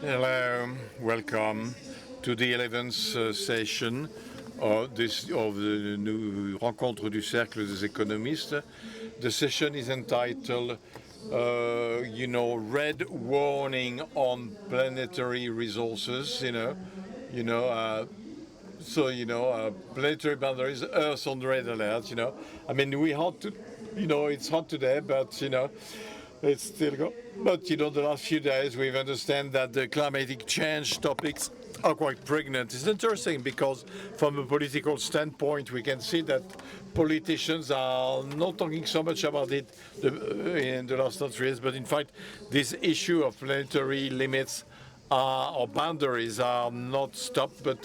Hello, welcome to the 11th session of the new Rencontre du Cercle des Économistes. The session is entitled, Red Warning on Planetary Resources, planetary boundaries, Earth on red alert, I mean, we hot to, it's hot today, but, it's still go. But, the last few days we've understand that the climatic change topics are quite pregnant. It's interesting because from a political standpoint, we can see that politicians are not talking so much about it in the last 3 years, but in fact, this issue of planetary limits or boundaries are not stopped, but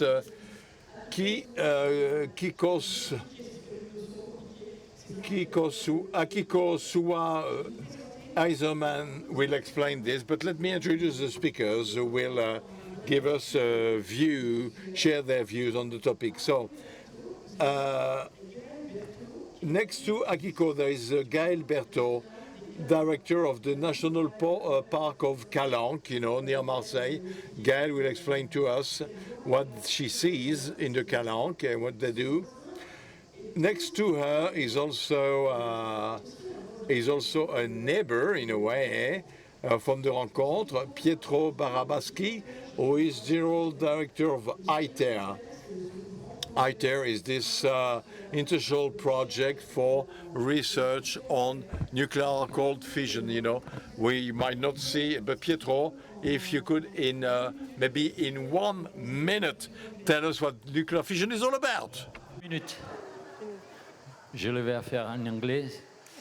Akiko Suwa Eiserman will explain this, but let me introduce the speakers who will give us a view, share their views on the topic. So, next to Akiko, there is Gaël Berthaud, director of the National Park of Calanque, near Marseille. Gaël will explain to us what she sees in the Calanque and what they do. Next to her is also a neighbor, in a way, from the Rencontre, Pietro Barabaschi, who is General Director of ITER. ITER is this international project for research on nuclear cold fission. We might not see, but Pietro, if you could, maybe in 1 minute, tell us what nuclear fission is all about. Minute. Je le vais faire en anglais.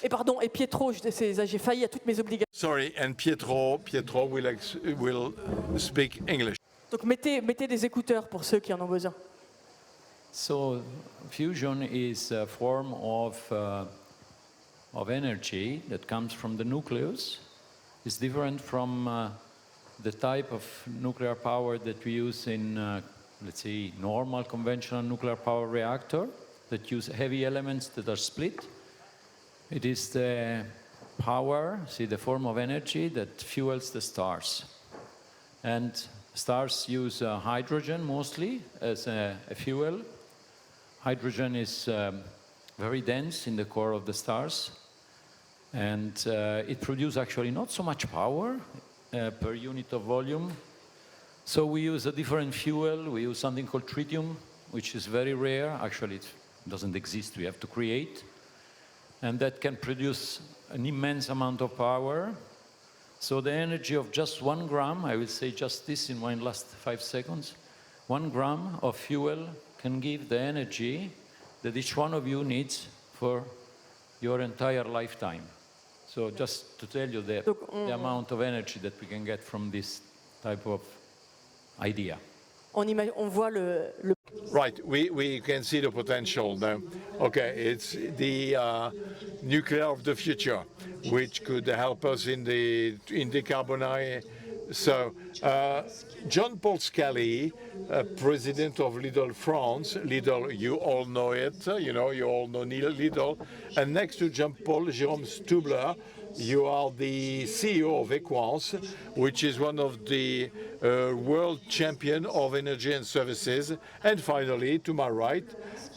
Et pardon, et Pietro, j'ai failli à toutes mes obligations. Sorry, and Pietro will speak English. Donc mettez des écouteurs pour ceux qui en ont besoin. So, fusion is a form of energy that comes from the nucleus. It's different from the type of nuclear power that we use in, let's say, normal conventional nuclear power reactor that use heavy elements that are split. It is the power, the form of energy that fuels the stars. And stars use hydrogen mostly as a fuel. Hydrogen is very dense in the core of the stars. And it produces actually not so much power per unit of volume. So we use a different fuel. We use something called tritium, which is very rare. Actually, it doesn't exist. We have to create. And that can produce an immense amount of power. So the energy of just 1 gram, I will say just this in my last 5 seconds, 1 gram of fuel can give the energy that each one of you needs for your entire lifetime. So just to tell you the amount of energy that we can get from this type of idea. On voit le... Right, we can see the potential now. Okay, it's the nuclear of the future, which could help us in decarbonizing. So, John Paul Scally, president of Lidl France. Lidl, you all know it, you all know Lidl. And next to John Paul, Jérôme Stubler, you are the CEO of Equans, which is one of the world champion of energy and services. And finally, to my right,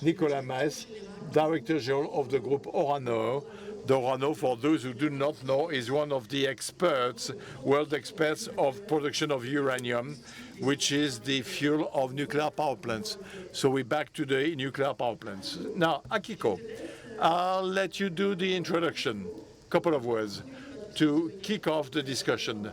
Nicolas Mess, Director General of the group Orano. The Orano, for those who do not know, is one of the experts, world experts of production of uranium, which is the fuel of nuclear power plants. So we're back to the nuclear power plants. Now, Akiko, I'll let you do the introduction. Couple of words to kick off the discussion.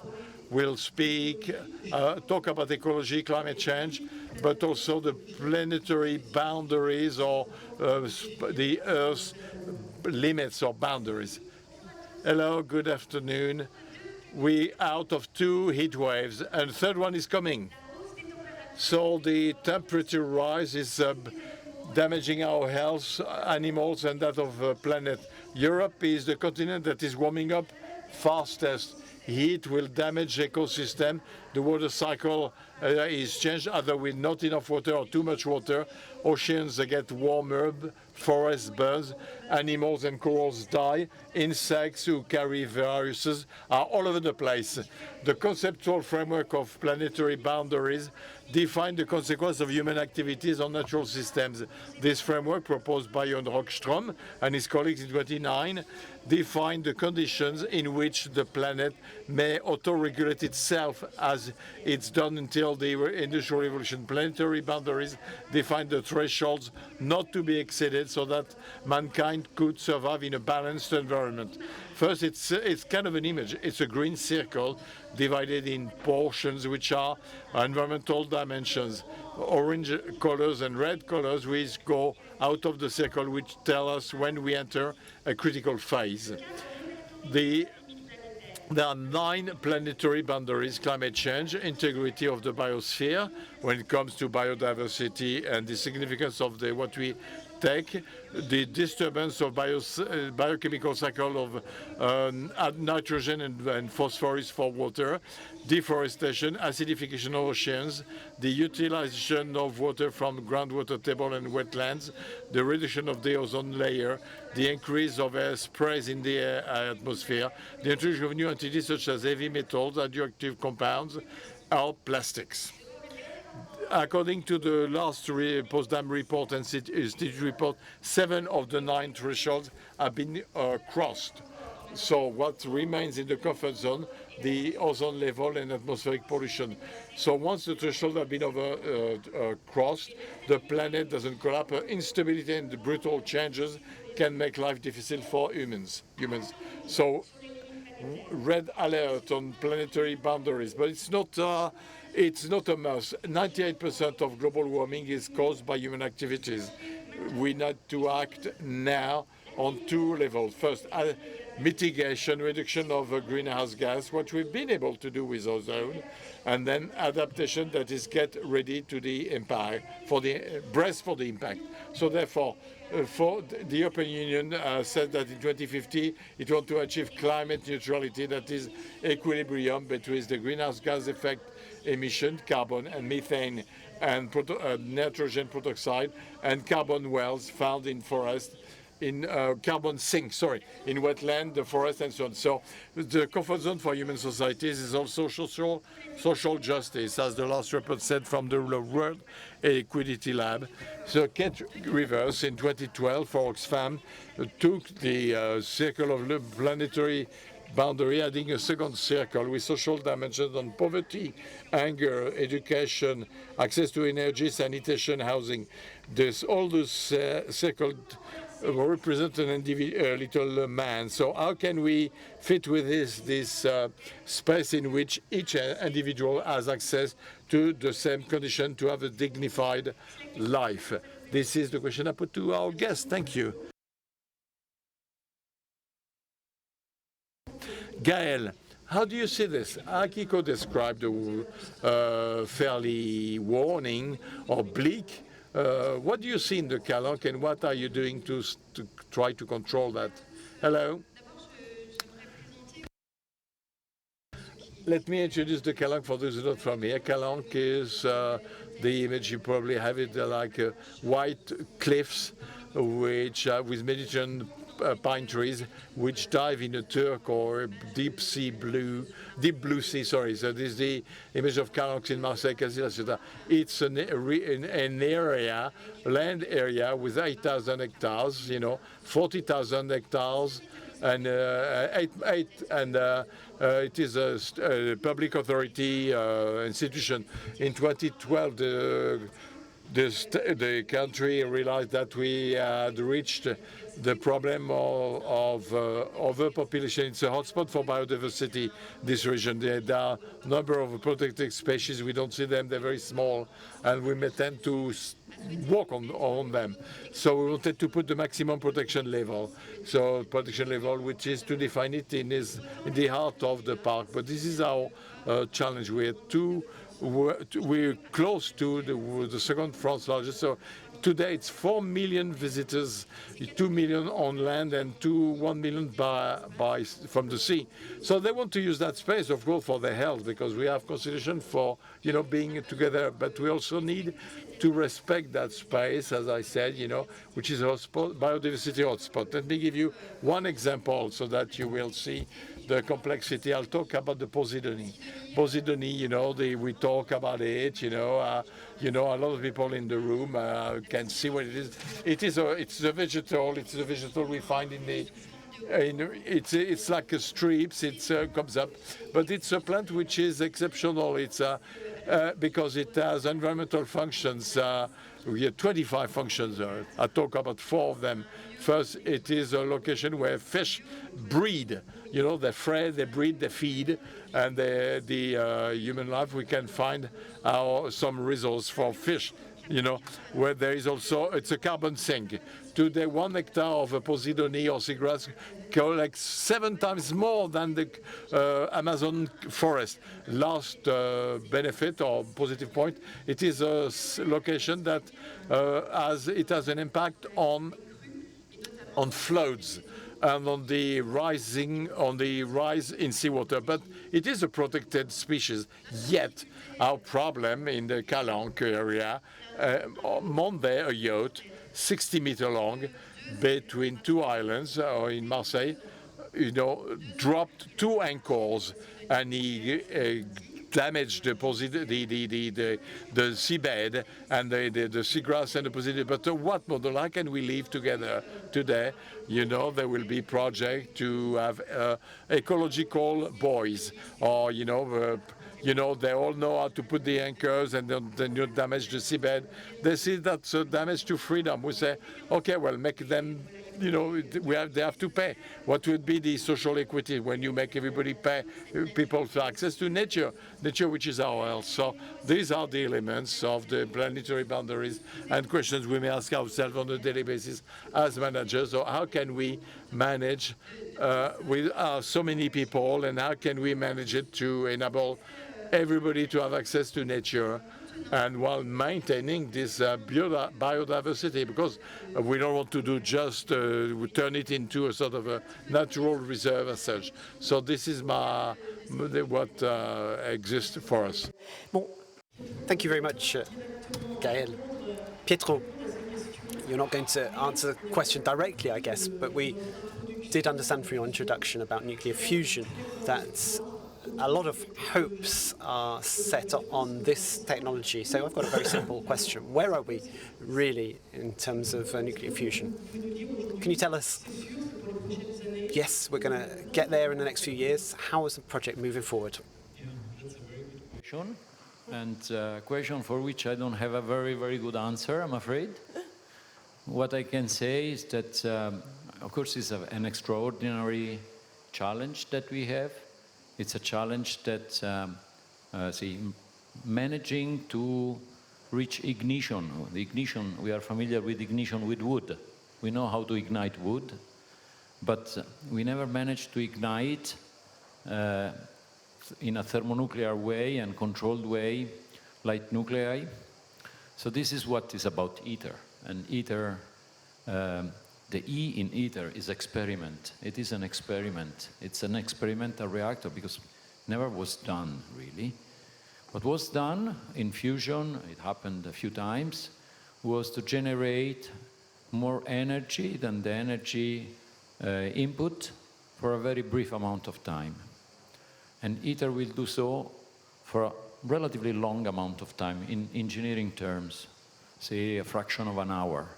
We'll talk about ecology, climate change, but also the planetary boundaries or the Earth's limits or boundaries. Hello, good afternoon. We're out of 2 heat waves, and the third one is coming. So the temperature rise is damaging our health, animals, and that of the planet. Europe is the continent that is warming up fastest. Heat will damage the ecosystem. The water cycle is changed, either with not enough water or too much water. Oceans get warmer, forests burns, animals and corals die, insects who carry viruses are all over the place. The conceptual framework of planetary boundaries define the consequence of human activities on natural systems. This framework, proposed by Jon Rockström and his colleagues in 1929, defined the conditions in which the planet may auto-regulate itself as it's done until the Industrial Revolution. Planetary boundaries define the thresholds not to be exceeded so that mankind could survive in a balanced environment. First, it's kind of an image. It's a green circle divided in portions which are environmental dimensions. Orange colors and red colors which go out of the circle, which tell us when we enter a critical phase. There are 9 planetary boundaries: climate change, integrity of the biosphere when it comes to biodiversity and the significance of what we take, the disturbance of biochemical cycle of nitrogen and phosphorus for water, deforestation, acidification of oceans, the utilization of water from groundwater table and wetlands, the reduction of the ozone layer, the increase of air sprays in the atmosphere, the introduction of new entities such as heavy metals, radioactive compounds, or plastics. According to the last Potsdam report and Institute report, 7 of the 9 thresholds have been crossed. So what remains in the comfort zone, the ozone level and atmospheric pollution. So once the threshold have been crossed, the planet doesn't collapse. Instability and the brutal changes can make life difficult for humans. So red alert on planetary boundaries, but it's not a must. 98% of global warming is caused by human activities. We need to act now on 2 levels. First, mitigation, reduction of greenhouse gas, what we've been able to do with ozone, and then adaptation, that is get ready to the impact, brace for the impact. So therefore, the European Union said that in 2050 it wants to achieve climate neutrality, that is equilibrium between the greenhouse gas effect emission, carbon and methane, and nitrogen peroxide, and carbon wells found in forest, in carbon sinks, in wetland, the forest, and so on. So the comfort zone for human societies is also social justice, as the last report said from the World Equality Lab. So Kate Rivers in 2012 for Oxfam took the circle of the planetary boundary, adding a second circle with social dimensions on poverty, anger, education, access to energy, sanitation, housing. All those circles represent an little man. So how can we fit with this space in which each individual has access to the same condition to have a dignified life? This is the question I put to our guest. Thank you. Gaël, how do you see this? Akiko described fairly warning or bleak. What do you see in the Calanque, and what are you doing to try to control that? Hello. Let me introduce the Calanque for those who are not from here. Calanque is the image, you probably have it, like white cliffs which with Mediterranean pine trees which dive in a turk or deep blue sea. So this is the image of Calanque in Marseille, Casillas. It's an area, land area with 8,000 hectares, 40,000 hectares, and it is a public authority institution. In 2012, the country realized that we had reached the problem of overpopulation. It's a hotspot for biodiversity, this region. There are a number of protected species. We don't see them. They're very small, and we may tend to walk on them. So we wanted to put the maximum protection level. So protection level, which is to define it in the heart of the park. But this is our challenge. We're close to the second France largest. So Today it's 4 million visitors, 2 million on land and 1 million from the sea. So they want to use that space, of course, for their health, because we have consideration for being together. But we also need to respect that space, as I said, which is a hotspot, biodiversity hotspot. Let me give you one example so that you will see the complexity. I'll talk about the Posidonie. Posidonie, we talk about it. A lot of people in the room can see what it is. It's a vegetal. It's a vegetal we find in the. It's like a strips. It comes up, but it's a plant which is exceptional. It's because it has environmental functions. We have 25 functions. I talk about 4 of them. First, it is a location where fish breed. They fry, they breed, they feed, and the human life. We can find some results for fish. Where there is also, it's a carbon sink. Today, 1 hectare of a Posidonie or seagrass collects 7 times more than the Amazon forest. Last benefit or positive point, it is a location that has an impact on floods and on the rise in seawater. But it is a protected species. Yet our problem in the Calanque area, Monday, a yacht 60-meter long between 2 islands or in Marseille, dropped 2 anchors, and he damaged the seabed and the seagrass and the Posidonie. But what model? How can we live together today? There will be project to have ecological buoys, or they all know how to put the anchors and then you damage the seabed. They see that's a damage to freedom. We say, okay, well, make them. They have to pay. What would be the social equity when you make everybody pay, people for access to nature, which is our health? So these are the elements of the planetary boundaries and questions we may ask ourselves on a daily basis as managers. Or how can we manage with so many people, and how can we manage it to enable everybody to have access to nature, and while maintaining this biodiversity, because we don't want to do just turn it into a sort of a natural reserve as such. So this is what exists for us. Bon. Thank you very much, Gaël. Pietro, you're not going to answer the question directly, I guess, but we did understand from your introduction about nuclear fusion that a lot of hopes are set on this technology. So I've got a very simple question. Where are we really in terms of nuclear fusion? Can you tell us, yes, we're going to get there in the next few years. How is the project moving forward? And a question for which I don't have a very, very good answer, I'm afraid. What I can say is that, of course, it's an extraordinary challenge that we have. It's a challenge that, managing to reach ignition. The ignition, we are familiar with ignition with wood. We know how to ignite wood, but we never managed to ignite in a thermonuclear way and controlled way, like nuclei. So this is what is about ITER. And ITER, the E in ITER is experiment. It is an experiment. It's an experimental reactor because it never was done, really. What was done in fusion, it happened a few times, was to generate more energy than the energy input for a very brief amount of time. And ITER will do so for a relatively long amount of time in engineering terms, say a fraction of an hour.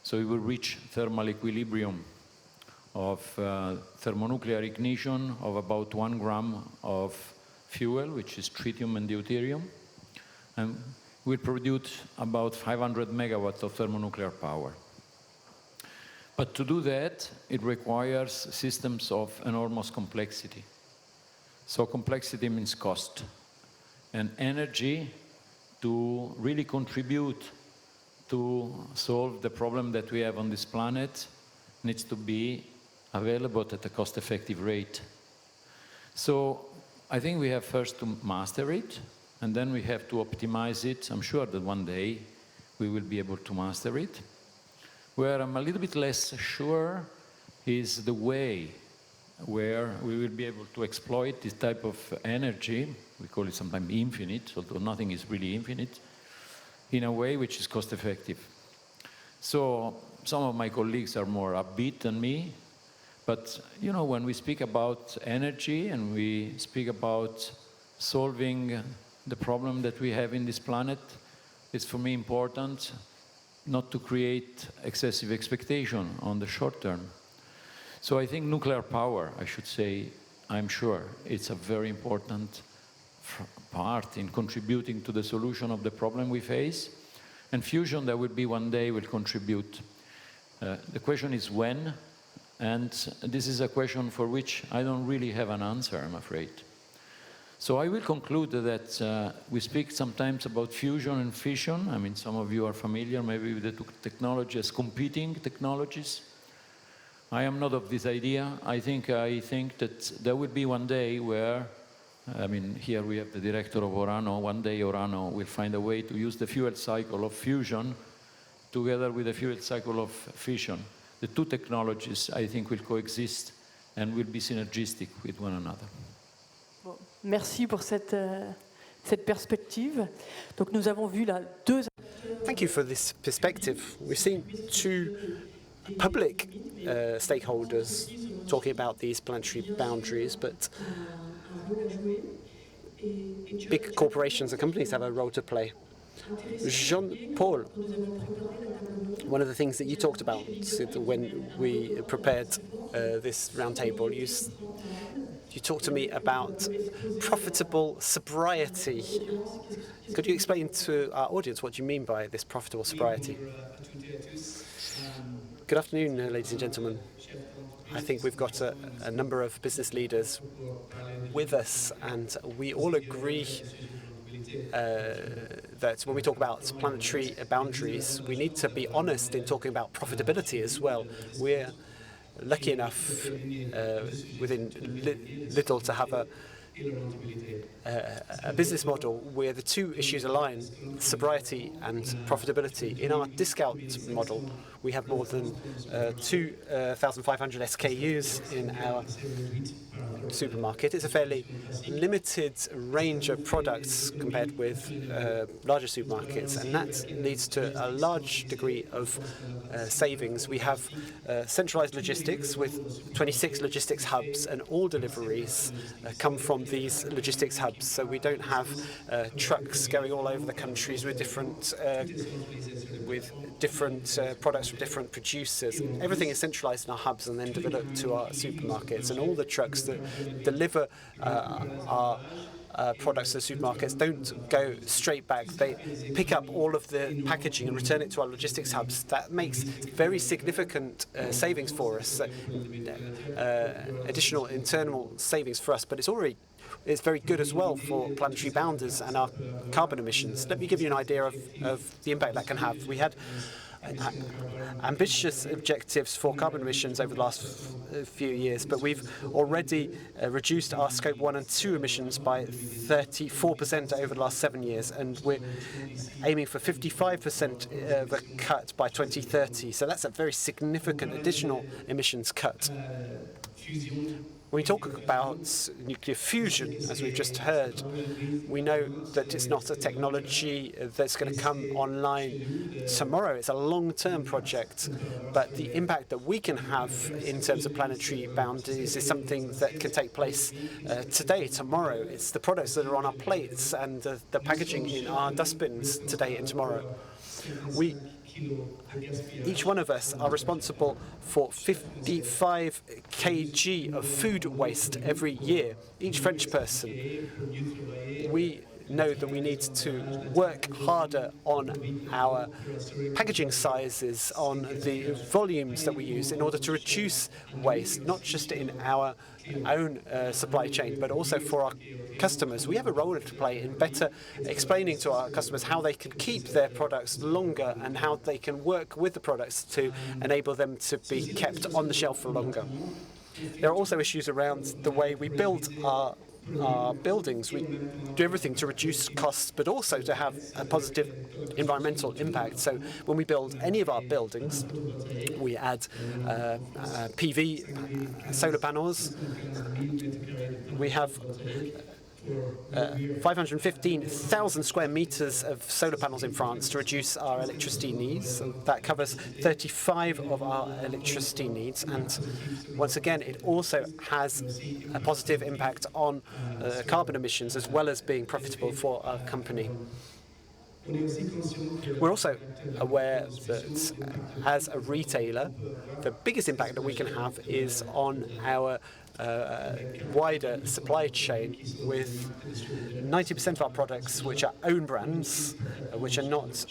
So we will reach thermal equilibrium of thermonuclear ignition of about 1 gram of fuel, which is tritium and deuterium, and will produce about 500 megawatts of thermonuclear power. But to do that, it requires systems of enormous complexity. So complexity means cost, and energy to really contribute to solve the problem that we have on this planet needs to be available at a cost-effective rate. So I think we have first to master it, and then we have to optimize it. I'm sure that one day we will be able to master it. Where I'm a little bit less sure is the way where we will be able to exploit this type of energy, we call it sometimes infinite, although nothing is really infinite, in a way which is cost effective. So some of my colleagues are more upbeat than me, but you know, when we speak about energy and we speak about solving the problem that we have in this planet, it's for me important not to create excessive expectation on the short term. So I think nuclear power, I should say, I'm sure it's a very important part in contributing to the solution of the problem we face. And fusion, that will be one day, will contribute. The question is when, and this is a question for which I don't really have an answer, I'm afraid. So I will conclude that we speak sometimes about fusion and fission. I mean, some of you are familiar maybe with the two technologies, competing technologies. I am not of this idea. I think that there will be one day where, I mean, here we have the director of Orano. One day Orano will find a way to use the fuel cycle of fusion together with the fuel cycle of fission. The two technologies, I think, will coexist and will be synergistic with one another. Bon, merci pour cette perspective. Donc nous avons vu là deux. Thank you for this perspective. We've seen two public stakeholders talking about these planetary boundaries, but big corporations and companies have a role to play. Jean-Paul, one of the things that you talked about when we prepared this roundtable, you talked to me about profitable sobriety. Could you explain to our audience what you mean by this profitable sobriety? Good afternoon, ladies and gentlemen. I think we've got a number of business leaders with us, and we all agree that when we talk about planetary boundaries, we need to be honest in talking about profitability as well. We're lucky enough within Little to have a business model where the two issues align, sobriety and profitability. In our discount model, we have more than 2,500 SKUs in our supermarket. It's a fairly limited range of products compared with larger supermarkets, and that leads to a large degree of savings. We have centralized logistics with 26 logistics hubs, and all deliveries come from these logistics hubs. So we don't have trucks going all over the countries with different products from different producers. Everything is centralized in our hubs and then delivered to our supermarkets, and all the trucks that deliver our products to the supermarkets don't go straight back. They pick up all of the packaging and return it to our logistics hubs. That makes very significant savings for us, additional internal savings for us, but it's very good as well for planetary boundaries and our carbon emissions. Let me give you an idea of the impact that can have. We had ambitious objectives for carbon emissions over the last few years, but we've already reduced our scope 1 and 2 emissions by 34% over the last 7 years, and we're aiming for 55% of a cut by 2030. So that's a very significant additional emissions cut. When we talk about nuclear fusion, as we've just heard, we know that it's not a technology that's going to come online tomorrow. It's a long-term project, but the impact that we can have in terms of planetary boundaries is something that can take place today, tomorrow. It's the products that are on our plates and the packaging in our dustbins today and tomorrow. Each one of us are responsible for 55 kg of food waste every year. Each French person. We know that we need to work harder on our packaging sizes, on the volumes that we use in order to reduce waste, not just in our own supply chain, but also for our customers. We have a role to play in better explaining to our customers how they can keep their products longer and how they can work with the products to enable them to be kept on the shelf for longer. There are also issues around the way we build our our buildings. We do everything to reduce costs, but also to have a positive environmental impact. So when we build any of our buildings, we add PV solar panels. We have 515,000 square meters of solar panels in France to reduce our electricity needs. And that covers 35 of our electricity needs. And once again, it also has a positive impact on carbon emissions, as well as being profitable for our company. We're also aware that as a retailer, the biggest impact that we can have is on our wider supply chain, with 90% of our products which are own brands, which are not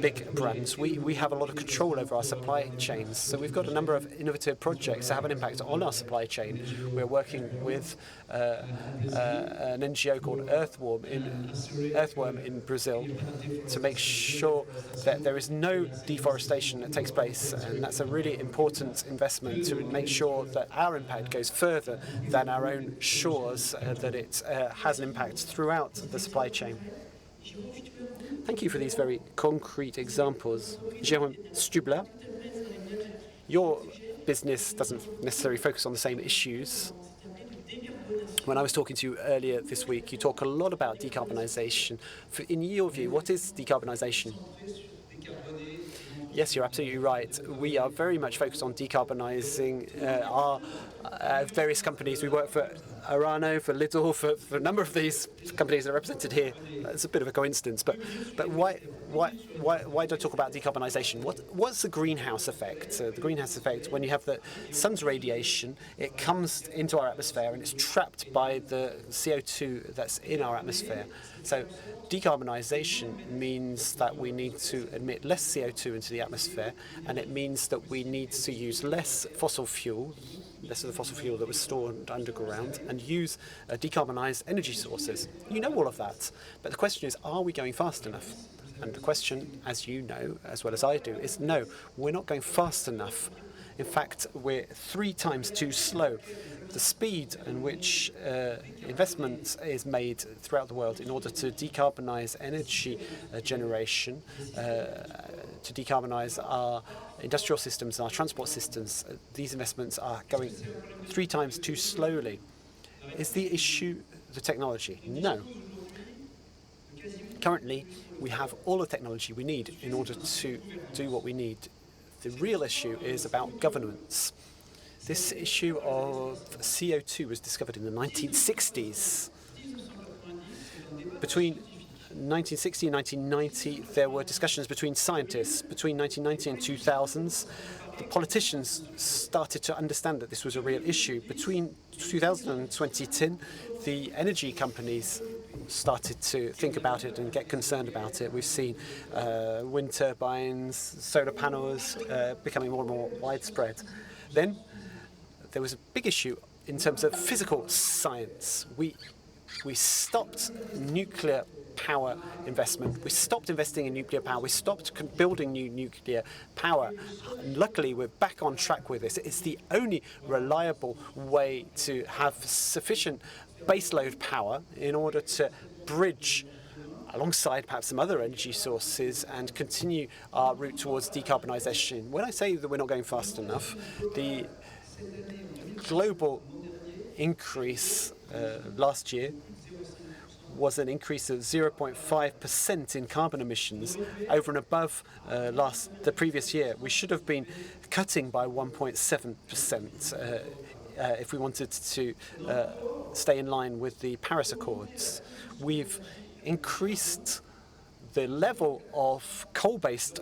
big brands. We have a lot of control over our supply chains. So we've got a number of innovative projects that have an impact on our supply chain. We're working with an NGO called Earthworm in Brazil to make sure that there is no deforestation that takes place. And that's a really important investment to make sure that our impact goes further than our own shores, that it has an impact throughout the supply chain. Thank you for these very concrete examples. Jérôme Stubler, your business doesn't necessarily focus on the same issues. When I was talking to you earlier this week, you talk a lot about decarbonisation. In your view, what is decarbonisation? Yes, you're absolutely right. We are very much focused on decarbonising our various companies. We work for Arano, for Lidl, for a number of these companies that are represented here. It's a bit of a coincidence, but why do I talk about decarbonisation? What's the greenhouse effect? The greenhouse effect, when you have the sun's radiation, it comes into our atmosphere and it's trapped by the CO2 that's in our atmosphere. So decarbonisation means that we need to emit less CO2 into the atmosphere, and it means that we need to use less fossil fuel, less of the fossil fuel that was stored underground, and use decarbonised energy sources. You know all of that, but the question is, are we going fast enough? And the question, as you know, as well as I do, is no, we're not going fast enough. In fact, we're 3 times too slow. The speed in which investment is made throughout the world in order to decarbonise energy generation, to decarbonise our industrial systems, our transport systems, these investments are going 3 times too slowly. Is the issue the technology? No. Currently, we have all the technology we need in order to do what we need. The real issue is about governance. This issue of CO2 was discovered in the 1960s. Between 1960 and 1990, there were discussions between scientists. Between 1990 and 2000s, the politicians started to understand that this was a real issue. Between 2000 and 2010, the energy companies started to think about it and get concerned about it. We've seen wind turbines, solar panels becoming more and more widespread. Then there was a big issue in terms of physical science. We stopped nuclear power investment. We stopped investing in nuclear power. We stopped building new nuclear power. And luckily, we're back on track with this. It's the only reliable way to have sufficient baseload power in order to bridge alongside perhaps some other energy sources and continue our route towards decarbonisation. When I say that we're not going fast enough, the global increase last year was an increase of 0.5% in carbon emissions over and above the previous year. We should have been cutting by 1.7% if we wanted to stay in line with the Paris Accords. We've increased the level of coal-based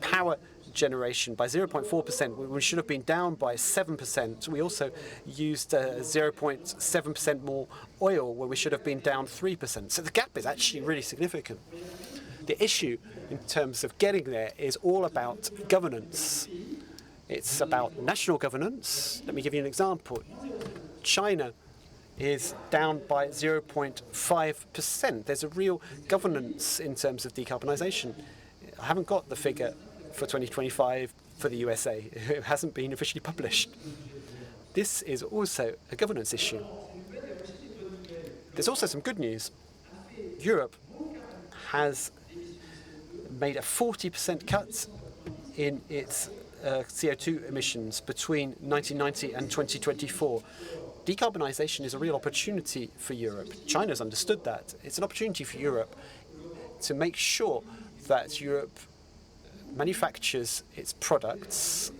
power generation by 0.4%. We should have been down by 7%. We also used 0.7% more oil, where we should have been down 3%. So the gap is actually really significant. The issue in terms of getting there is all about governance. It's about national governance. Let me give you an example. China is down by 0.5%. There's a real governance in terms of decarbonisation. I haven't got the figure for 2025 for the USA. It hasn't been officially published. this is also a governance issue. There's also some good news. Europe has made a 40% cut in its CO2 emissions between 1990 and 2024. Decarbonisation is a real opportunity for Europe. China's understood that. It's an opportunity for Europe to make sure that Europe manufactures its products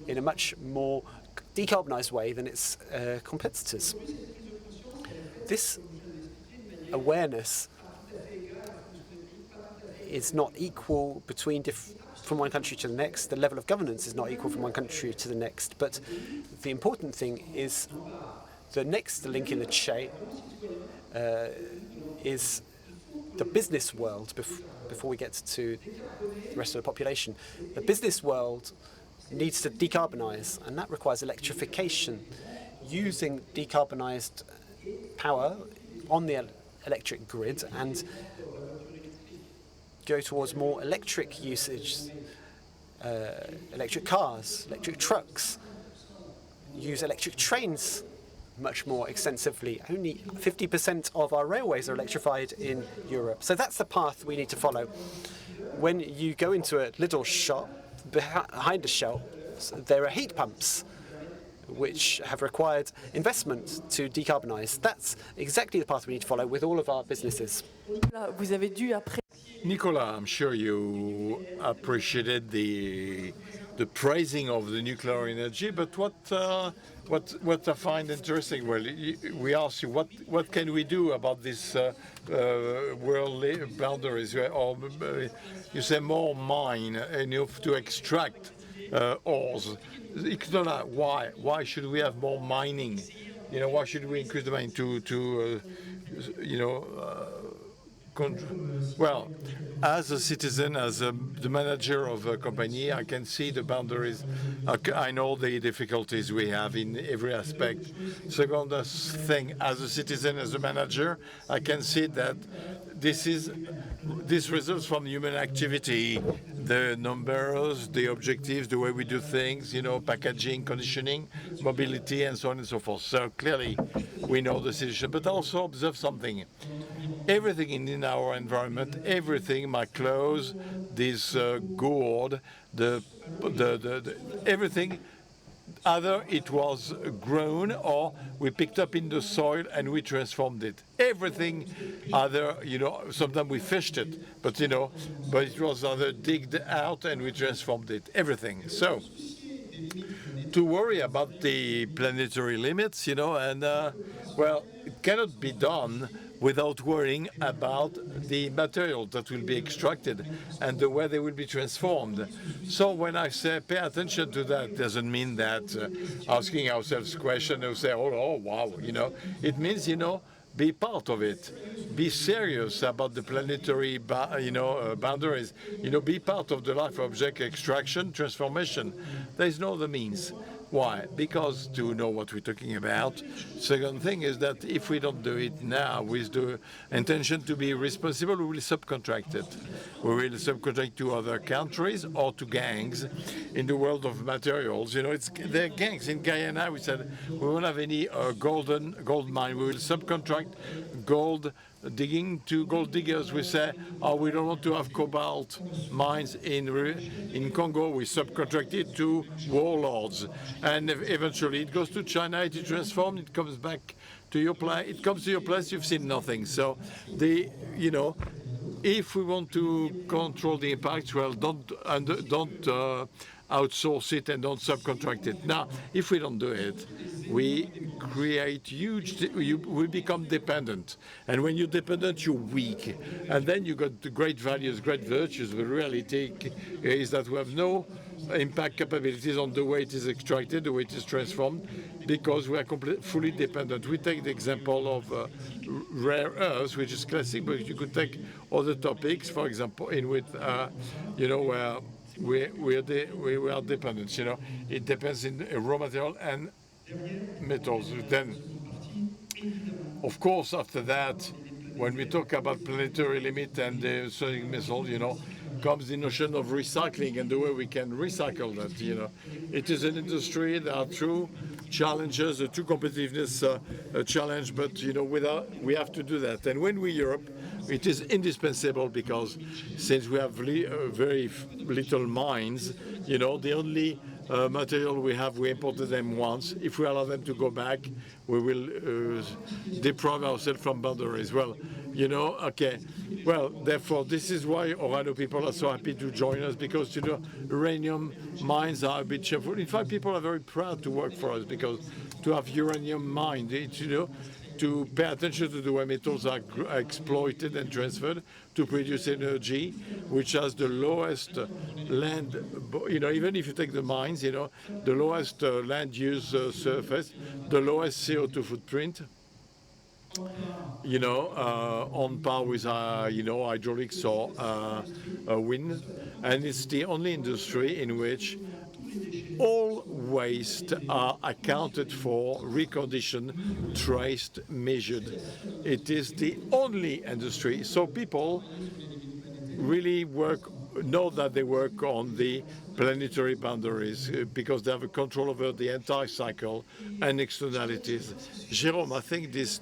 in a much more decarbonised way than its competitors. This awareness is not equal from one country to the next. The level of governance is not equal from one country to the next. But the important thing is the next link in the chain is the business world before we get to the rest of the population. The business world needs to decarbonise, and that requires electrification. Using decarbonised power on the electric grid and go towards more electric usage, electric cars, electric trucks, use electric trains much more extensively. Only 50% of our railways are electrified in Europe. So that's the path we need to follow. When you go into a little shop, behind the shelf, there are heat pumps which have required investment to decarbonise. That's exactly the path we need to follow with all of our businesses. Vous avez dû Nicolas, I'm sure you appreciated the praising of the nuclear energy, but what I find interesting, well, we ask you what can we do about this world boundaries, or you say more mine enough to extract ores. Why should we have more mining? You know, why should we increase the mining to well, as a citizen, as the manager of a company, I can see the boundaries. I know the difficulties we have in every aspect. Second thing, as a citizen, as a manager, I can see that this results from human activity, the numbers, the objectives, the way we do things, packaging, conditioning, mobility, and so on and so forth. So clearly, we know the situation, but also observe something. Everything in our environment, everything, my clothes, this gourd, everything, either it was grown or we picked up in the soil and we transformed it. Everything, either, sometimes we fished it, but it was either digged out and we transformed it. Everything. So, to worry about the planetary limits, well, it cannot be done without worrying about the material that will be extracted and the way they will be transformed. So when I say pay attention to that, doesn't mean that asking ourselves questions and say, oh, wow, It means, be part of it. Be serious about the planetary, boundaries. Be part of the life object extraction, transformation. There is no other means. Why? Because to know what we're talking about. Second thing is that if we don't do it now with the intention to be responsible, we will subcontract it. We will subcontract to other countries or to gangs in the world of materials. There are gangs. In Guyana, we said we won't have any gold mine. We will subcontract gold digging to gold diggers. We say, we don't want to have cobalt mines in Congo. We subcontract it to warlords. And eventually it goes to China, it is transformed, it comes back to your place. It comes to your place, you've seen nothing. So, if we want to control the impacts, well, don't outsource it and don't subcontract it. Now, if we don't do it, we create we become dependent. And when you're dependent, you're weak. And then you got the great values, great virtues. The reality is that we have no impact capabilities on the way it is extracted, the way it is transformed, because we are fully dependent. We take the example of rare earths, which is classic, but you could take other topics, for example, in which, where we are dependent. It depends in raw material and metals. Then, of course, after that, when we talk about planetary limit and the sonic missile, comes the notion of recycling and the way we can recycle that. It is an industry. There are true challenges, the two competitiveness challenge, but we have to do that. And when we Europe, it is indispensable because since we have very little mines, the only material we imported them once. If we allow them to go back, we will deprive ourselves from boundaries. Well, okay. Well, therefore, this is why Orano people are so happy to join us because, uranium mines are a bit shameful. In fact, people are very proud to work for us because to have uranium mined, to pay attention to the way metals are exploited and transferred to produce energy, which has the lowest land, even if you take the mines, the lowest land use surface, the lowest CO2 footprint, on par with, hydraulics or wind. And it's the only industry in which all waste are accounted for, reconditioned, traced, measured. It is the only industry. So people really know that they work on the planetary boundaries because they have a control over the entire cycle and externalities. Jérôme, I think this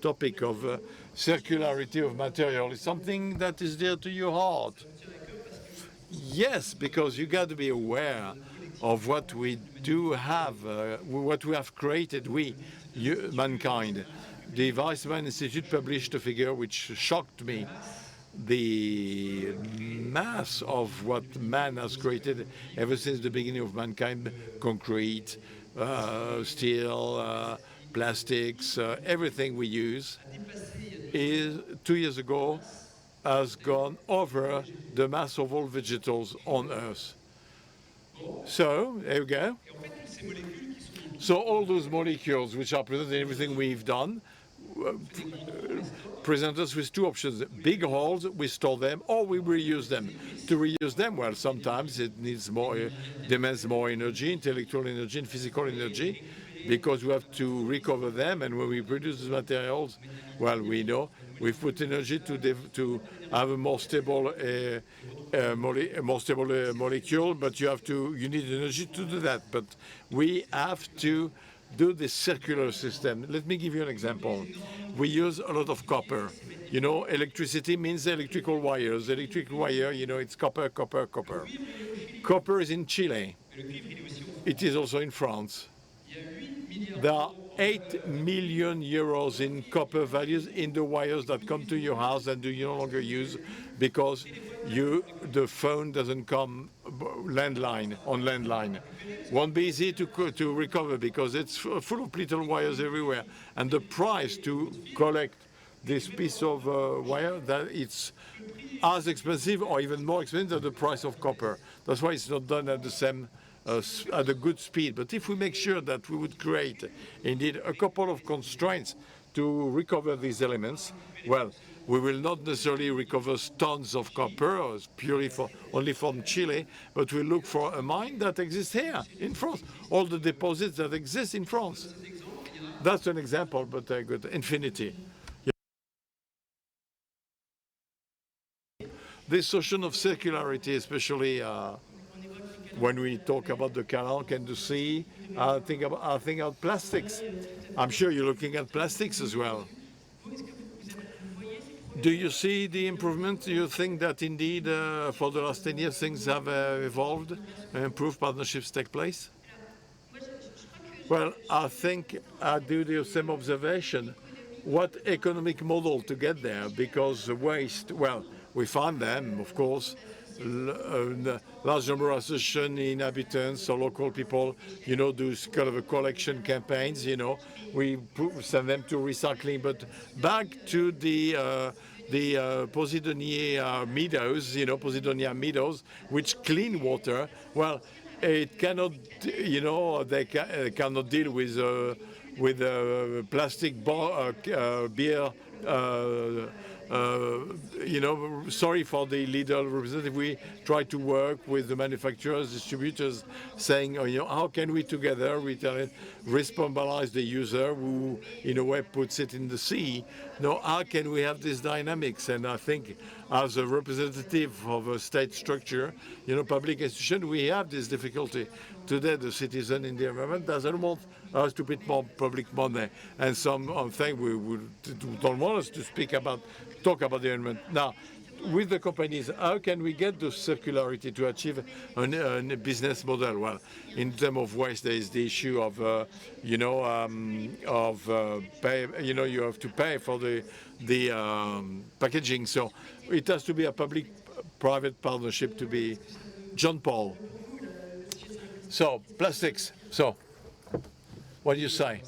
topic of circularity of material is something that is dear to your heart. Yes, because you got to be aware of what we do have, what we have created, mankind. The Weizmann Institute published a figure which shocked me. The mass of what man has created ever since the beginning of mankind, concrete, steel, plastics, everything we use, is 2 years ago has gone over the mass of all vegetables on Earth. So, there we go. So all those molecules which are present in everything we've done present us with two options. Big holes, we store them, or we reuse them. To reuse them, well, sometimes it demands more energy, intellectual energy and physical energy, because we have to recover them. And when we produce these materials, well, we know we've put energy to have a more stable molecule, but you need energy to do that. But we have to do this circular system. Let me give you an example. We use a lot of copper. Electricity means electrical wires. Electrical wire, it's copper, copper, copper. Copper is in Chile. It is also in France. There are 8 million euros in copper values in the wires that come to your house and you no longer use because the phone doesn't come on landline. Won't be easy to recover because it's full of little wires everywhere. And the price to collect this piece of wire, that it's as expensive or even more expensive than the price of copper. That's why it's not done at the same at a good speed. But if we make sure that we would create indeed a couple of constraints to recover these elements, well, we will not necessarily recover tons of copper purely only from Chile, but we look for a mine that exists here in France, all the deposits that exist in France. That's an example, but a good infinity. This notion of circularity, especially when we talk about the canal and the sea, I think about plastics. I'm sure you're looking at plastics as well. Do you see the improvement? Do you think that indeed for the last 10 years things have evolved and improved, partnerships take place? Well, I think I do the same observation. What economic model to get there? Because waste, well, we find them, of course, large number of association inhabitants or local people, do kind of a collection campaigns, we send them to recycling. But back to the Posidonia meadows, which clean water, well, it cannot, they cannot deal with plastic beer. Sorry for the legal representative. We try to work with the manufacturers, distributors, saying, how can we together responsibilize the user who, in a way, puts it in the sea? How can we have these dynamics? And I think, as a representative of a state structure, public institution, we have this difficulty. Today, the citizen in the environment doesn't want us to put more public money. And some things we don't want us to talk about the environment. Now, with the companies, how can we get the circularity to achieve a business model? Well, in terms of waste, there is the issue of, pay. You have to pay for the packaging. So it has to be a public-private partnership to be John Paul. So plastics. So what do you say?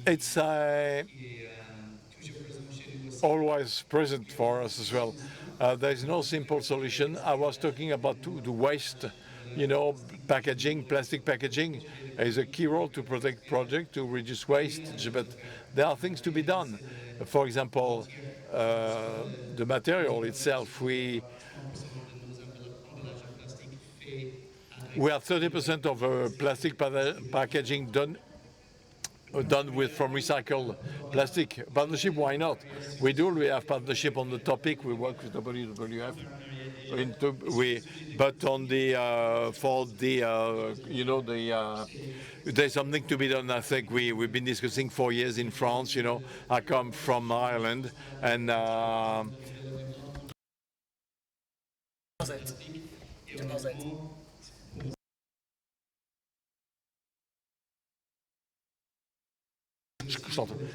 It's always present for us as well. There is no simple solution. I was talking about the waste, packaging, plastic packaging is a key role to protect project, to reduce waste, but there are things to be done. For example, the material itself, we have 30% of plastic packaging done from recycled plastic. Partnership, why not? We have partnership on the topic. We work with WWF. But on there's something to be done. I think we've been discussing for years in France. I come from Ireland, and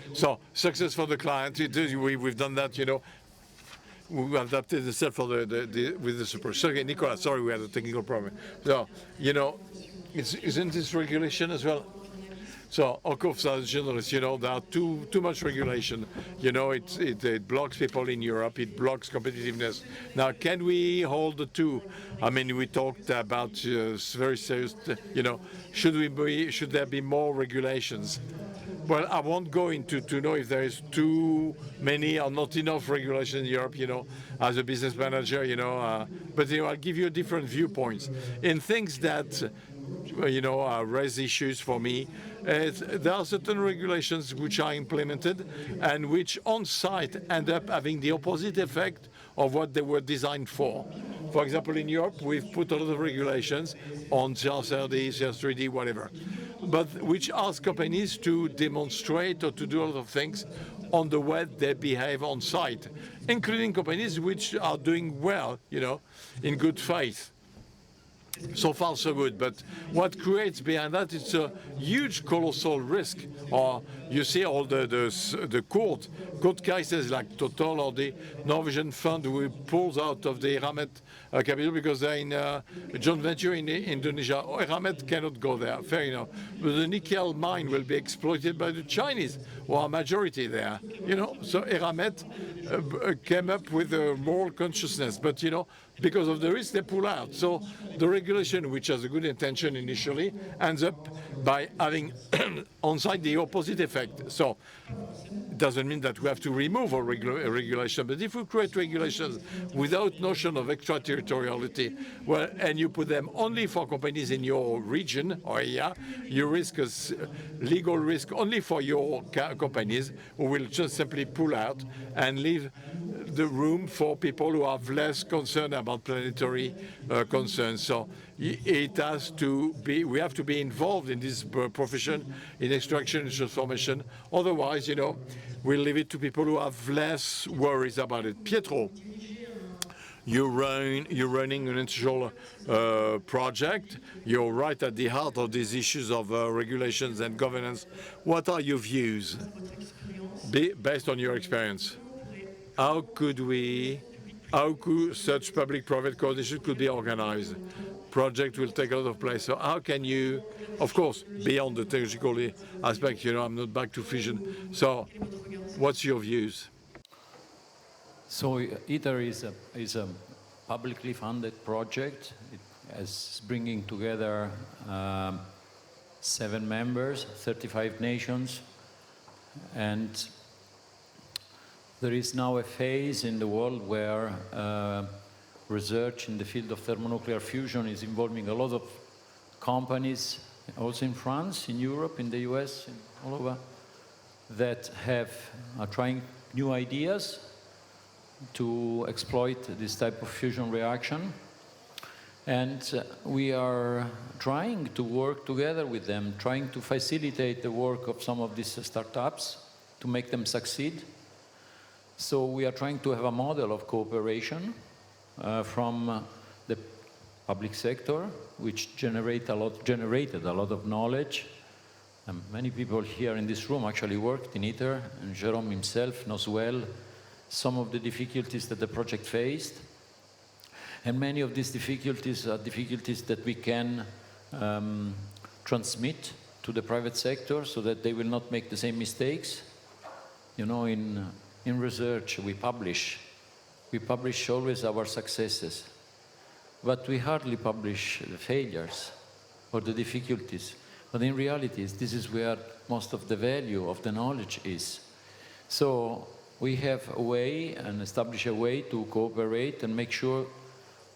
so success for the client. We've done that. We adapted the set for with the super. So, okay, Nicolas, sorry, we had a technical problem. So, isn't this regulation as well? So, of course, as journalists, there are too much regulation. It blocks people in Europe. It blocks competitiveness. Now, can we hold the two? I mean, we talked about very serious. Should there be more regulations? Well, I won't go into to know if there is too many or not enough regulation in Europe, as a business manager, but I'll give you different viewpoints. In things that, raise issues for me, there are certain regulations which are implemented and which on site end up having the opposite effect of what they were designed for. For example, in Europe, we've put a lot of regulations on CSRD, CSRD, whatever, but which ask companies to demonstrate or to do a lot of things on the way they behave on site, including companies which are doing well, in good faith. So far, so good. But what creates behind that is a huge, colossal risk. Or you see all the court cases like Total or the Norwegian fund who pulls out of the Eramet capital because they're in a joint venture in Indonesia. Eramet cannot go there, fair enough. But the nickel mine will be exploited by the Chinese, who are majority there. So Eramet came up with a moral consciousness, but because of the risk, they pull out. So the regulation, which has a good intention initially, ends up by having on site the opposite effect. So it doesn't mean that we have to remove all regulation, but if we create regulations without notion of extraterritoriality, well, and you put them only for companies in your region or area, you risk a legal risk only for your companies who will just simply pull out and leave the room for people who have less concern about planetary concerns. So it has to be, we have to be involved in this profession, in extraction and transformation. Otherwise, we'll leave it to people who have less worries about it. Pietro, you're running an industrial project. You're right at the heart of these issues of regulations and governance. What are your views based on your experience? How could such public-private coordination could be organized? Project will take a lot of place. So how can you, of course, beyond the technical aspect, I'm not back to fission. So what's your views? So ITER is a publicly funded project. It is bringing together 7 members, 35 nations, and there is now a phase in the world where research in the field of thermonuclear fusion is involving a lot of companies, also in France, in Europe, in the US, all over, that are trying new ideas to exploit this type of fusion reaction. And we are trying to work together with them, trying to facilitate the work of some of these startups to make them succeed. So we are trying to have a model of cooperation from the public sector, which generated a lot of knowledge. And many people here in this room actually worked in ITER, and Jérôme himself knows well some of the difficulties that the project faced. And many of these difficulties are difficulties that we can transmit to the private sector so that they will not make the same mistakes. You know, in research, we publish always our successes, but we hardly publish the failures or the difficulties. But in reality, this is where most of the value of the knowledge is. So we have a way and establish a way to cooperate and make sure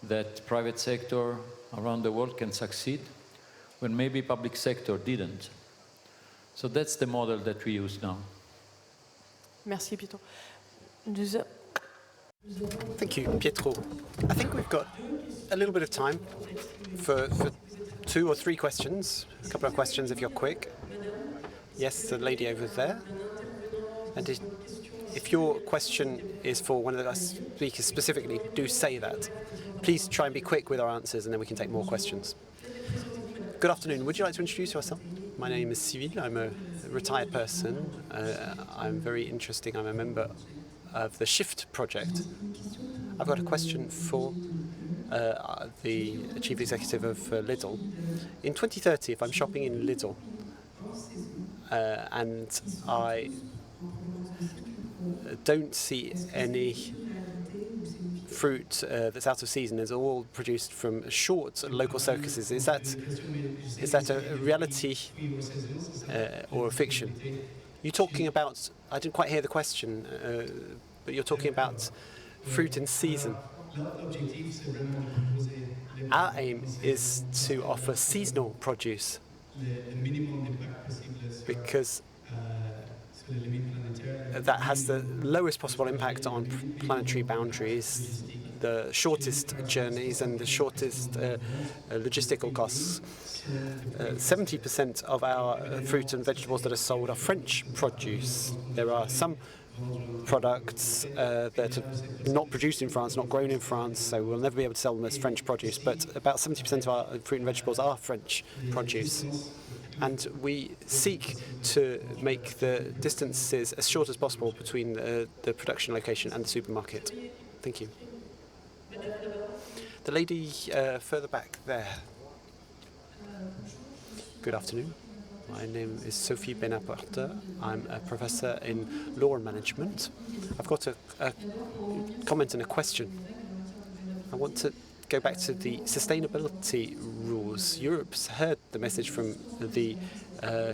that private sector around the world can succeed when maybe public sector didn't. So that's the model that we use now. Merci, Pietro. Thank you, Pietro. I think we've got a little bit of time for 2 or 3 questions. A couple of questions if you're quick. Yes, the lady over there. And if your question is for one of the speakers specifically, do say that. Please try and be quick with our answers, and then we can take more questions. Good afternoon. Would you like to introduce yourself? My name is Cyril. I'm a retired person. I'm very interesting. I'm a member of the SHIFT project. I've got a question for the chief executive of Lidl. In 2030, if I'm shopping in Lidl and I don't see any fruit that's out of season, is all produced from short local circuses. Is that a reality or a fiction? You're talking about, I didn't quite hear the question, but you're talking about fruit in season. Our aim is to offer seasonal produce because that has the lowest possible impact on planetary boundaries, the shortest journeys and the shortest logistical costs. 70% of our fruit and vegetables that are sold are French produce. There are some products that are not produced in France, not grown in France, so we'll never be able to sell them as French produce, but about 70% of our fruit and vegetables are French produce. And we seek to make the distances as short as possible between the production location and the supermarket. Thank you. The lady further back there. Good afternoon. My name is Sophie Benaporte. I'm a professor in law management. I've got a comment and a question. I want to go back to the sustainability rules. Europe's heard the message from the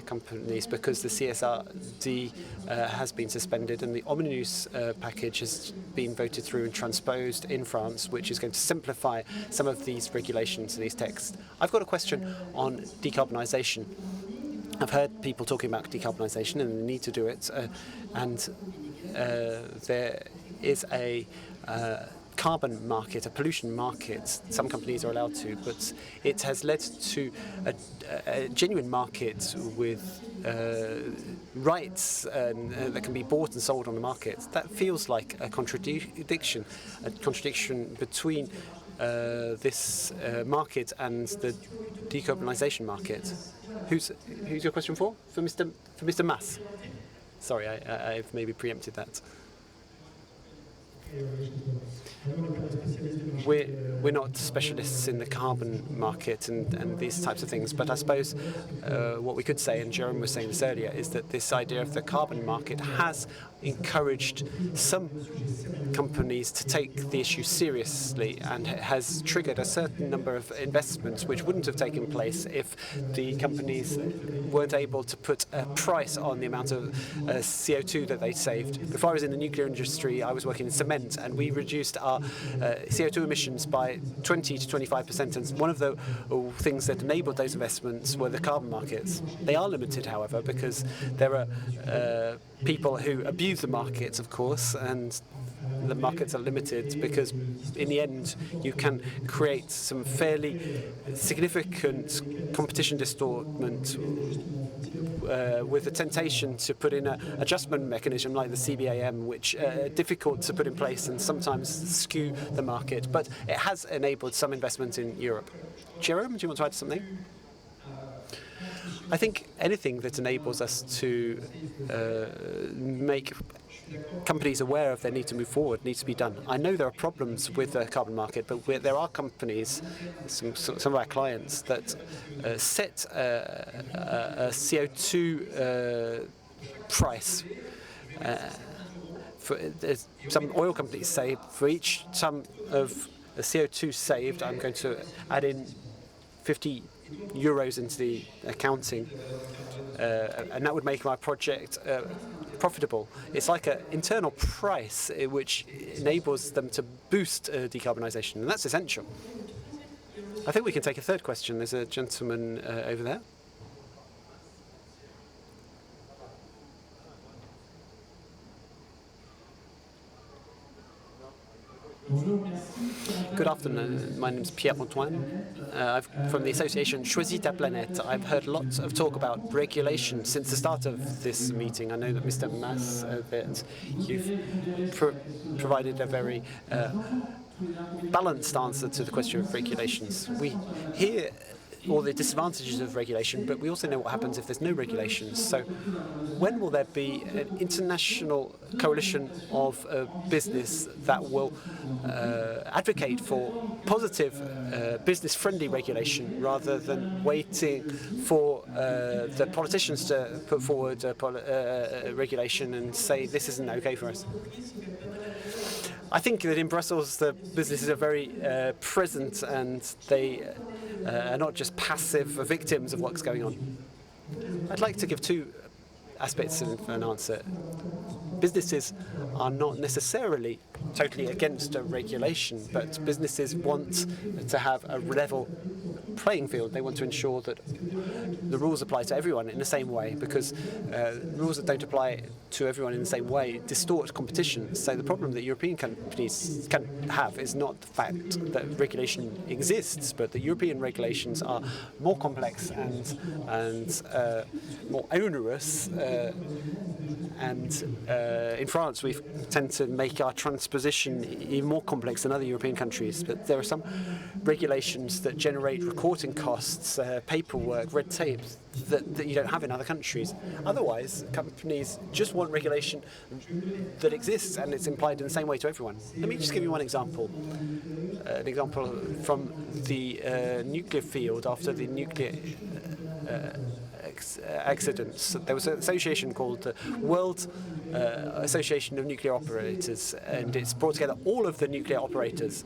companies because the CSRD has been suspended and the Omnibus package has been voted through and transposed in France, which is going to simplify some of these regulations and these texts. I've got a question on decarbonisation. I've heard people talking about decarbonisation and the need to do it, and there is a carbon market, a pollution market. Some companies are allowed to, but it has led to a genuine market with rights that can be bought and sold on the market. That feels like a contradiction between this market and the decarbonisation market. Who's your question for? For Mr. Mas? Sorry, I've maybe preempted that. We're not specialists in the carbon market and these types of things, but I suppose what we could say, and Jérôme was saying this earlier, is that this idea of the carbon market has encouraged some companies to take the issue seriously and has triggered a certain number of investments which wouldn't have taken place if the companies weren't able to put a price on the amount of CO2 that they saved. Before I was in the nuclear industry, I was working in cement, and we reduced our CO2 emissions by 20 to 25%, and one of the things that enabled those investments were the carbon markets. They are limited, however, because there are people who abuse the markets, of course, and the markets are limited because in the end you can create some fairly significant competition distortment with the temptation to put in an adjustment mechanism like the CBAM, which are difficult to put in place and sometimes skew the market. But it has enabled some investment in Europe. Jerome, do you want to add something? I think anything that enables us to make companies aware of their need to move forward needs to be done. I know there are problems with the carbon market, but there are companies, some of our clients, that set a CO2 price. Some oil companies say for each ton of CO2 saved, I'm going to add in 50 euros into the accounting, and that would make my project profitable. It's like an internal price which enables them to boost decarbonisation, and that's essential. I think we can take a third question. There's a gentleman over there. Good afternoon. My name is Pierre-Antoine. I'm from the association Choisis ta planète. I've heard lots of talk about regulation since the start of this meeting. I know that Mr. Mas, that you've provided a very balanced answer to the question of regulations. We hear all the disadvantages of regulation, but we also know what happens if there's no regulations. So when will there be an international coalition of business that will advocate for positive, business-friendly regulation rather than waiting for the politicians to put forward regulation and say this isn't okay for us? I think that in Brussels the businesses are very present and they are not just passive victims of what's going on. I'd like to give two aspects of an answer. Businesses are not necessarily totally against a regulation, but businesses want to have a level playing field. They want to ensure that the rules apply to everyone in the same way, because rules that don't apply to everyone in the same way distort competition. So the problem that European companies can have is not the fact that regulation exists, but that European regulations are more complex and more onerous. In France, we tend to make our transposition even more complex than other European countries. But there are some regulations that generate recording costs, paperwork, red tape that you don't have in other countries. Otherwise, companies just want regulation that exists and it's applied in the same way to everyone. Let me just give you one example. An example from the nuclear field after the nuclear accidents. There was an association called the World Association of Nuclear Operators, and it's brought together all of the nuclear operators,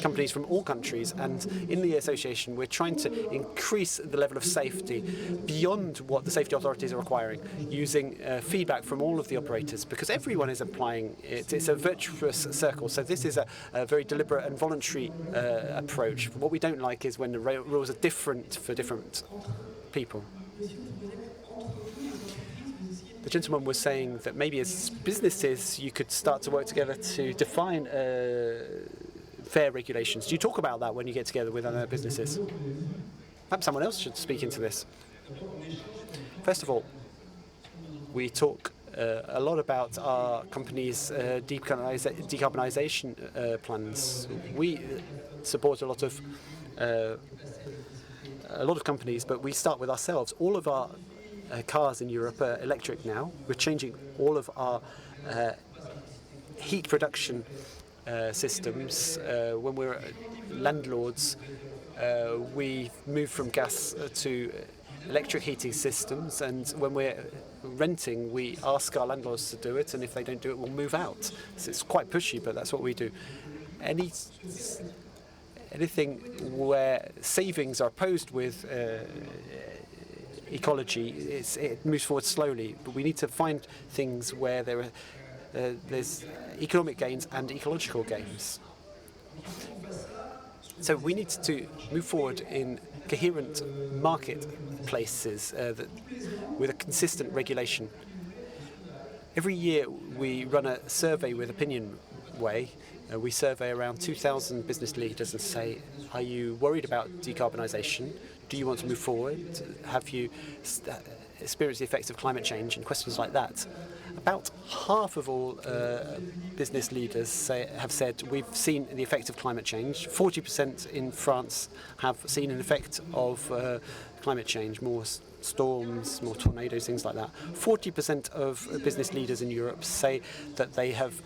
companies from all countries, and in the association we're trying to increase the level of safety beyond what the safety authorities are requiring, using feedback from all of the operators, because everyone is applying it. It's a virtuous circle, so this is a very deliberate and voluntary approach. What we don't like is when the rules are different for different people. The gentleman was saying that maybe as businesses you could start to work together to define fair regulations. Do you talk about that when you get together with other businesses? Perhaps someone else should speak into this. First of all, we talk a lot about our company's decarbonisation plans. We support a lot of companies, but we start with ourselves. All of our cars in Europe are electric now. We're changing all of our heat production systems. When we're landlords, we move from gas to electric heating systems, and when we're renting, we ask our landlords to do it, and if they don't do it, we'll move out. So it's quite pushy, but that's what we do. Anything where savings are opposed with ecology, it moves forward slowly. But we need to find things where there's economic gains and ecological gains. So we need to move forward in coherent marketplaces with a consistent regulation. Every year we run a survey with opinion way. We survey around 2,000 business leaders and say, are you worried about decarbonisation? Do you want to move forward? Have you experienced the effects of climate change? And questions like that. About half of all business leaders have said we've seen the effect of climate change. 40% in France have seen an effect of climate change, more storms, more tornadoes, things like that. 40% of business leaders in Europe say that they have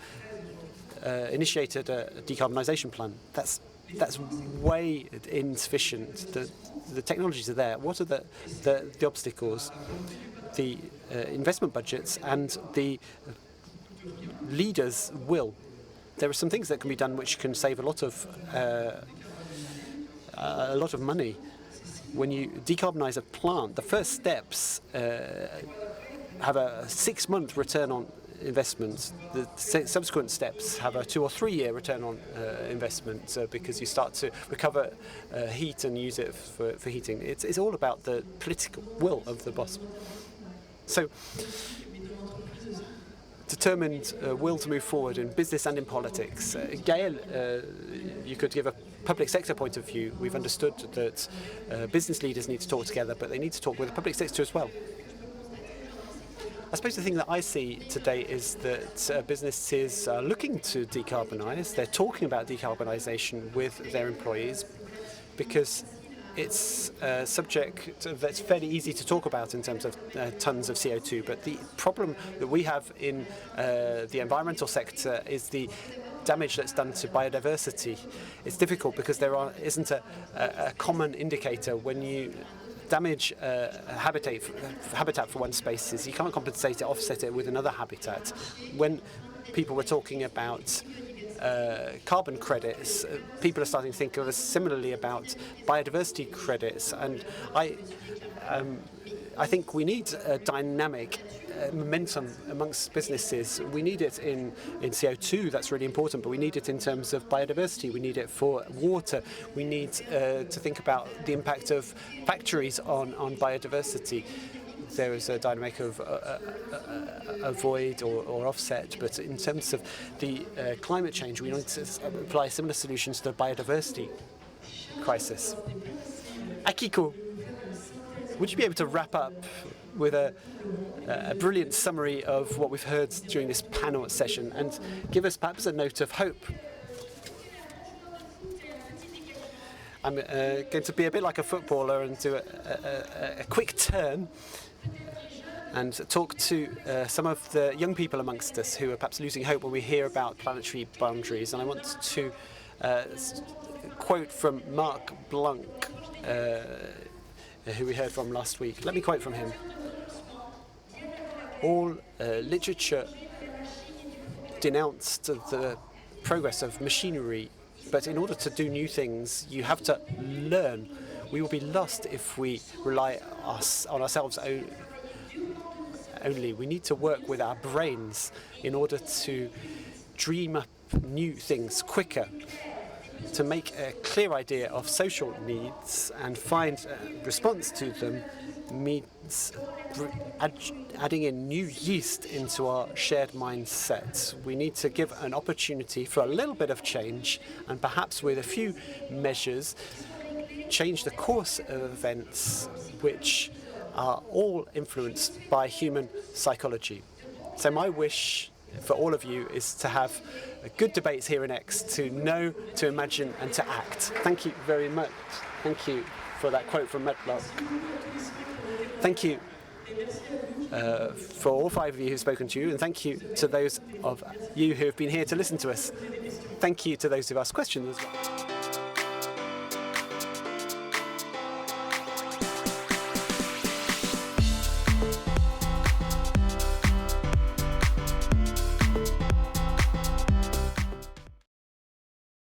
initiated a decarbonisation plan. That's way insufficient. The technologies are there. What are the obstacles? The investment budgets and the leaders' will. There are some things that can be done which can save a lot of money. When you decarbonise a plant, the first steps have a 6-month return on investment. The subsequent steps have a 2 or 3 year return on investment because you start to recover heat and use it for heating. It's all about the political will of the boss. So, determined will to move forward in business and in politics. Gaël, you could give a public sector point of view. We've understood that business leaders need to talk together, but they need to talk with the public sector as well. I suppose the thing that I see today is that businesses are looking to decarbonise. They're talking about decarbonisation with their employees because it's a subject that's fairly easy to talk about in terms of tons of CO2. But the problem that we have in the environmental sector is the damage that's done to biodiversity. It's difficult because there isn't a common indicator. When you damage habitat for one species, you can't compensate it, offset it with another habitat. When people were talking about carbon credits, people are starting to think of us similarly about biodiversity credits, and I think we need a dynamic momentum amongst businesses. We need it in CO2, that's really important, but we need it in terms of biodiversity, we need it for water, we need to think about the impact of factories on biodiversity. There is a dynamic of avoid or offset, but in terms of the climate change, we need to apply similar solutions to the biodiversity crisis. Akiko, would you be able to wrap up with a brilliant summary of what we've heard during this panel session and give us perhaps a note of hope? I'm going to be a bit like a footballer and do a quick turn and talk to some of the young people amongst us who are perhaps losing hope when we hear about planetary boundaries. And I want to quote from Marc Blanc, who we heard from last week. Let me quote from him. All literature denounced the progress of machinery, but in order to do new things, you have to learn. We will be lost if we rely on ourselves only. We need to work with our brains in order to dream up new things quicker, to make a clear idea of social needs and find a response to them means adding in new yeast into our shared mindset. We need to give an opportunity for a little bit of change and perhaps with a few measures change the course of events which are all influenced by human psychology. So my wish for all of you is to have good debates here in X, to know, to imagine and to act. Thank you very much. Thank you for that quote from Metlock. Thank you for all 5 of you who've spoken to you, and thank you to those of you who have been here to listen to us. Thank you to those who've asked questions as well.